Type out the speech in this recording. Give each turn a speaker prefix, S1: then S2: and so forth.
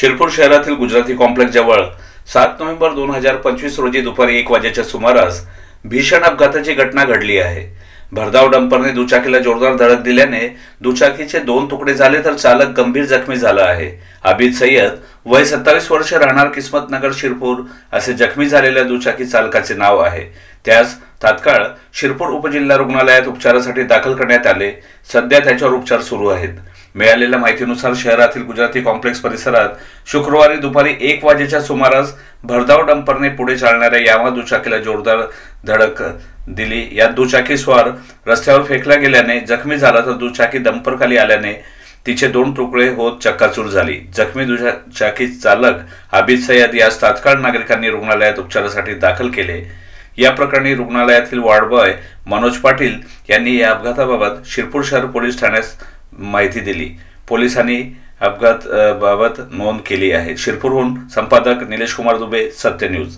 S1: शिरपूर शहरातील गुजराती कॉम्प्लेक्स जवळ 7 नोव्हेंबर 2025 रोजी दुपारी 1 वाजेच्या सुमारास भीषण अपघाताची घटना घडली आहे। भरधाव डंपरने दुचाकीला जोरदार धडक दिल्याने दुचाकीचे 2 तुकडे झाले तर चालक गंभीर जखमी झाला आहे। आबिद सय्यद वय 27 वर्ष राहणार किस्मतनगर शिरपूर असे जखमी झालेल्या दुचाकी चालकाचे नाव आहे। त्यास तात्काळ शिरपूर उपजिल्हा रुग्णालयात उपचारासाठी दाखल करण्यात आले। सध्या त्याच्यावर उपचार सुरू आहेत। मिळालेल्या माहितीनुसार शहरातील गुजराती कॉम्प्लेक्स परिसरात शुक्रवारी दुपारी 1 वाजेच्या सुमारास भरधाव डंपरने पुढे चालणाऱ्या यामा दुचाकीला जोरदार धडक दिली। या दुचाकीस्वार रस्त्यावर फेकला गेल्याने जखमी झाला तर दुचाकी डंपरखाली आल्याने तिचे 2 तुकडे होत चक्काचूर झाली। जखमी दुचाकी चालक आबिद सय्यद यास तात्काळ नागरिकांनी रुग्णालयात उपचारासाठी दाखल केले। या प्रकरणी रुग्णालयातील वार्ड बॉय मनोज पाटील यांनी या अपघाताबाबत शिरपूर शहर पोलीस ठाण्यास माहिती दिली। पोलिसांनी अपघात बाबत नोंद केली आहे। शिरपूरहून संपादक निलेश कुमार दुबे, सत्य न्यूज।